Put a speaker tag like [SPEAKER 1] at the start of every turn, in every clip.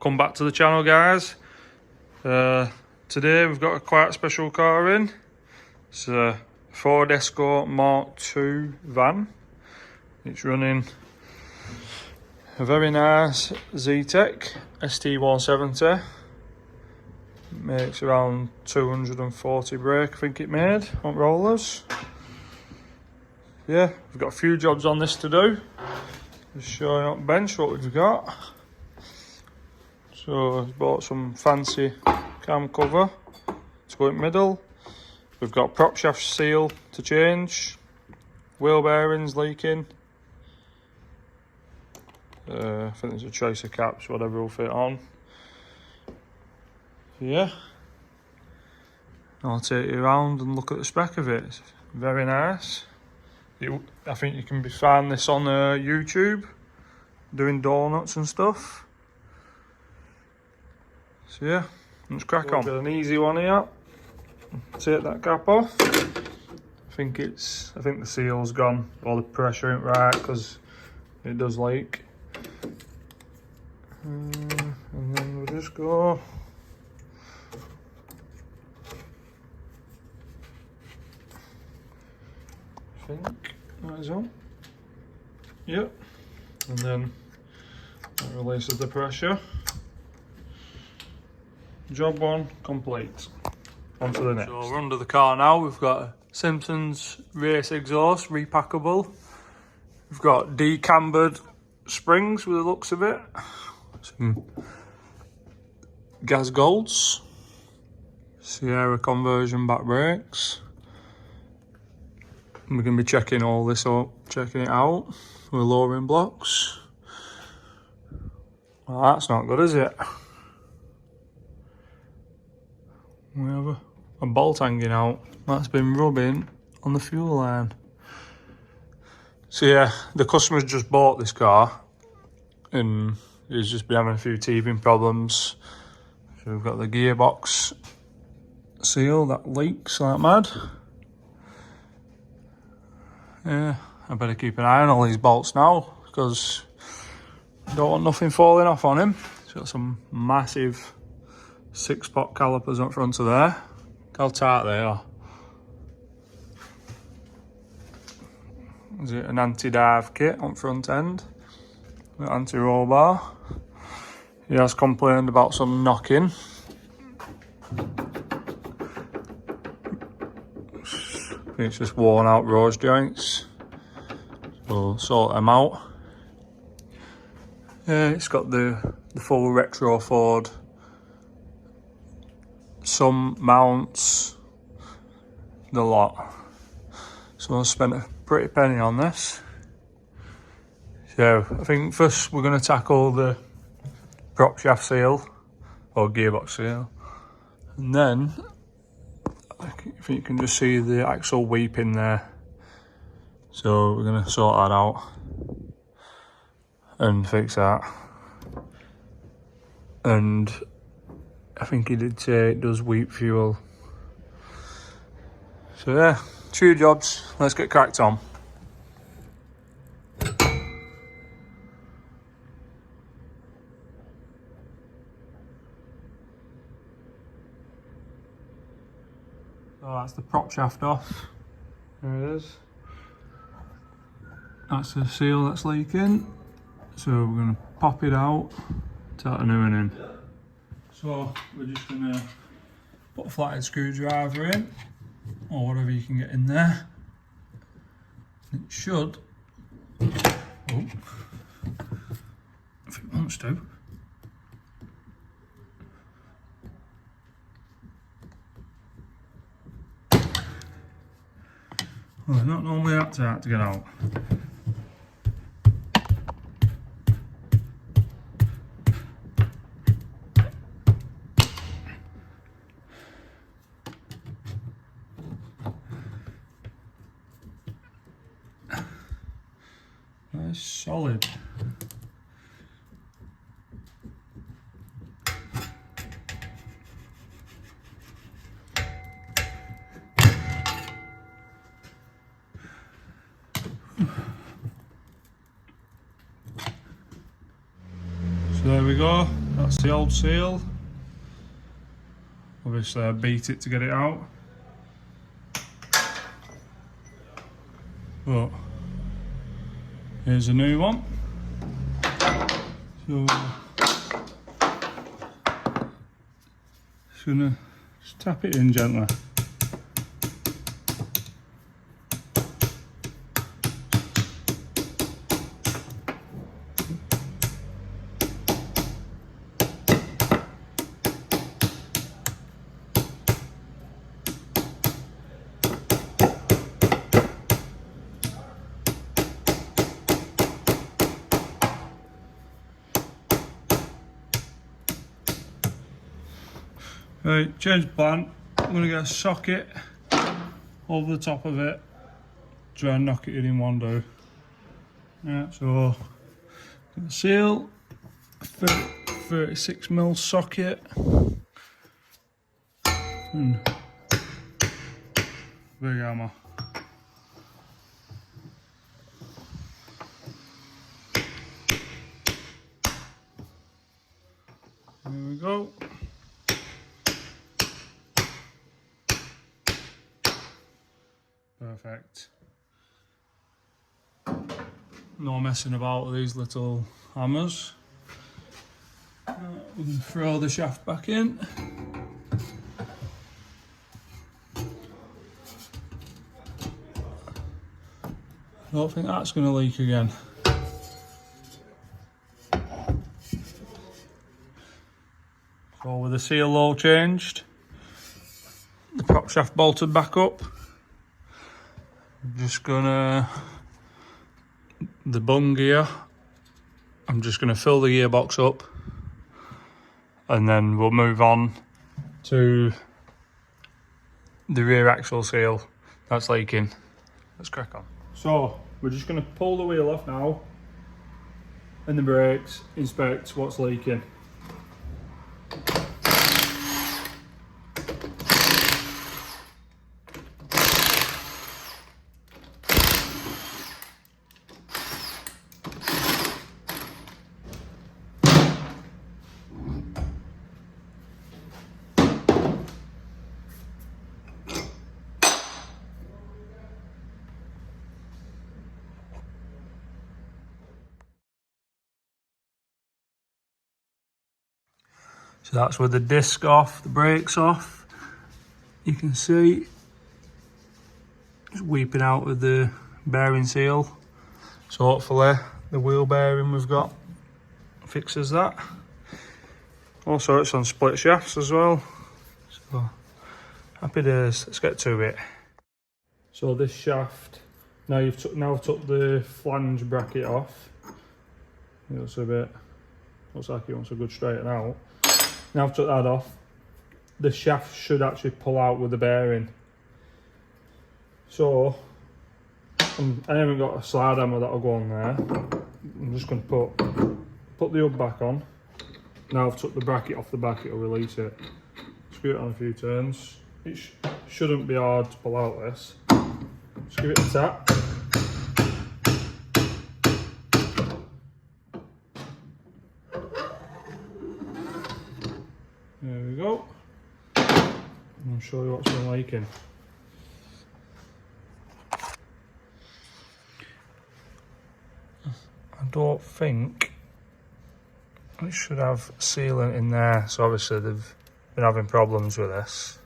[SPEAKER 1] Come back to the channel, guys. Today we've got a quite special car in. It's a Ford Escort Mk2 van. It's running a very nice Z-Tech st170. Makes around 240 brake, I think it made, on rollers. Yeah, we've got a few jobs on this to do. Just showing up bench what we've got. So I've bought some fancy cam cover to go in middle. We've got prop shaft seal to change. Wheel bearings leaking. I think there's a tracer caps, whatever will fit on. Yeah. I'll take you around and look at the spec of it. It's very nice. I think you can find this on YouTube, doing donuts and stuff. So yeah, let's crack on. Got an easy one here. Take that cap off. I think the seal's gone, or the pressure ain't right because it does leak. And then we'll just go. I think that is on. Yep. And then that releases the pressure. Job one complete. On to the next. So we're under the car now. We've got a Simpsons race exhaust, repackable. We've got decambered springs with the looks of it. Some gas golds. Sierra conversion back brakes. We're going to be checking all this up, checking it out with lowering blocks. Well, that's not good, is it? We have a bolt hanging out. That's been rubbing on the fuel line. So yeah, the customer's just bought this car and he's just been having a few teething problems. So we've got the gearbox seal that leaks like mad. Yeah, I better keep an eye on all these bolts now because I don't want nothing falling off on him. He's got some massive 6-pot calipers up front of there. Look how tight they are. Is it an anti-dive kit on front end? Anti-roll bar. He has complained about some knocking. I think it's just worn out rose joints. So we'll sort them out. Yeah, it's got the full retro Ford. Some mounts, the lot. So I spent a pretty penny on this. So I think first we're going to tackle the prop shaft seal or gearbox seal, and then I think you can just see the axle weeping there. So we're going to sort that out and fix that. And I think he did say it does weep fuel. So yeah, 2 jobs. Let's get cracked on. So that's the prop shaft off. There it is. That's the seal that's leaking. So we're going to pop it out, take a new one in. So we're just going to put a flathead screwdriver in, or whatever you can get in there. It should, if it wants to. Well, they're not normally that tight to get out. That is solid. So there we go, That's the old seal. Obviously I beat it to get it out. But here's a new one. So just gonna tap it in gently. Right, change plan. I'm going to get a socket over the top of it, try and knock it in one go. Yeah, so the seal, 36mm socket, and big hammer. There we go. Perfect. No messing about with these little hammers. We're going to throw the shaft back in. I don't think that's going to leak again. So with the seal all changed, the prop shaft bolted back up, I'm just gonna, the bung gear, I'm just gonna fill the gearbox up and then we'll move on to the rear axle seal that's leaking. Let's crack on. So we're just gonna pull the wheel off now and the brakes, inspect what's leaking. So that's with the disc off, the brakes off. You can see it's weeping out with the bearing seal. So hopefully the wheel bearing we've got fixes that. Also it's on split shafts as well. So happy days, let's get to it. So this shaft, now I've took the flange bracket off. It looks like it wants a good straighten out. Now I've took that off, the shaft should actually pull out with the bearing. So, I haven't got a slide hammer that'll go on there. I'm just going to put the hub back on. Now I've took the bracket off the back, it'll release it. Screw it on a few turns. It shouldn't be hard to pull out this. Just give it a tap. There we go. I'll show you what's been leaking. I don't think it should have sealant in there, so obviously they've been having problems with this.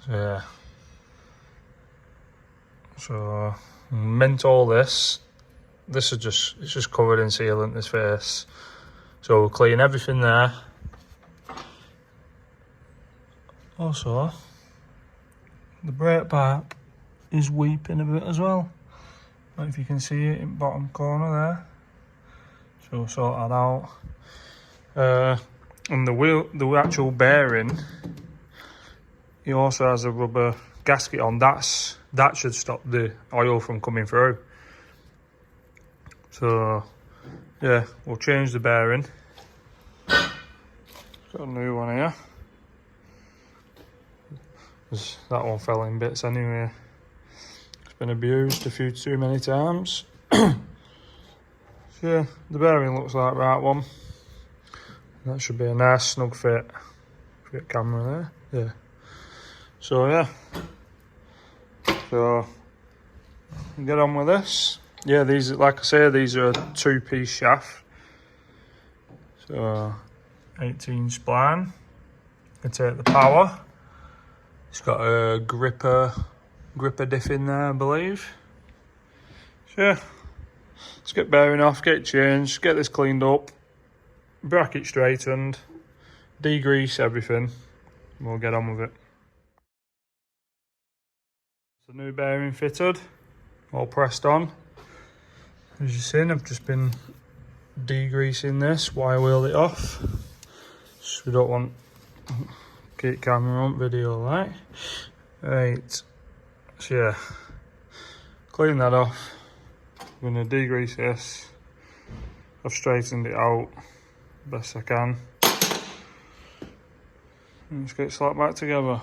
[SPEAKER 1] So, yeah. So mint all this. This is it's just covered in sealant, this face. So we'll clean everything there. Also, the brake pipe is weeping a bit as well. I don't know if you can see it in the bottom corner there. So we'll sort that out. And the actual bearing, it also has a rubber gasket on. That should stop the oil from coming through. So yeah, we'll change the bearing. Got a new one here. That one fell in bits anyway. It's been abused a few too many times. So yeah, the bearing looks like the right one. That should be a nice snug fit. Fit camera there. Yeah. So yeah. So get on with this. Yeah, these, like I say, these are a 2-piece shaft. So 18 spline. I take the power. It's got a gripper diff in there, I believe. So yeah, let's get bearing off, get it changed, get this cleaned up, bracket straightened, degrease everything, and we'll get on with it. So new bearing fitted, all pressed on. As you've seen, I've just been degreasing this while I wheel it off. So we don't want keep camera on video like. Right, so yeah, clean that off. I'm going to degrease this. I've straightened it out best I can. And just get it slapped back together.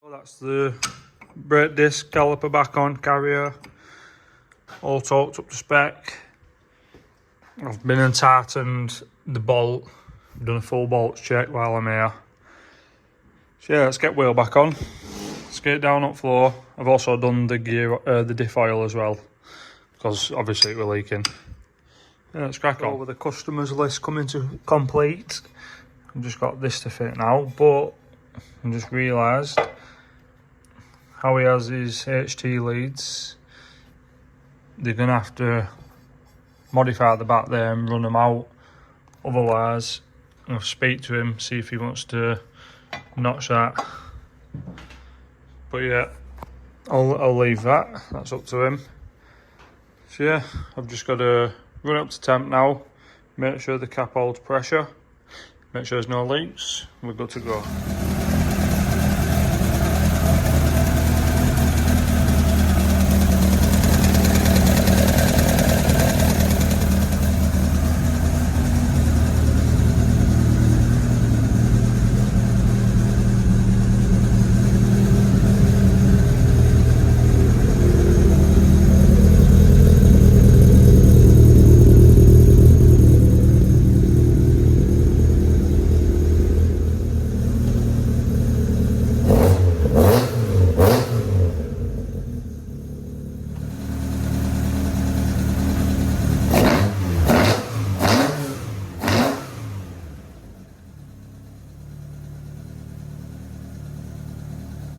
[SPEAKER 1] Well, that's the brake disc caliper back on, carrier, all torqued up to spec. I've been and tightened the bolt. I've done a full bolts check while I'm here. So yeah, let's get wheel back on. Let's get it down up floor. I've also done the the diff oil as well, because obviously it was leaking. Yeah, let's crack on. With the customers list coming to complete, I've just got this to fit now, but I just realised how he has his HT leads. They're going to have to modify the back there and run them out. Otherwise, I'll speak to him, see if he wants to notch that. But yeah, I'll leave that. That's up to him. So yeah, I've just got to run up to temp now, make sure the cap holds pressure, make sure there's no leaks, we're good to go.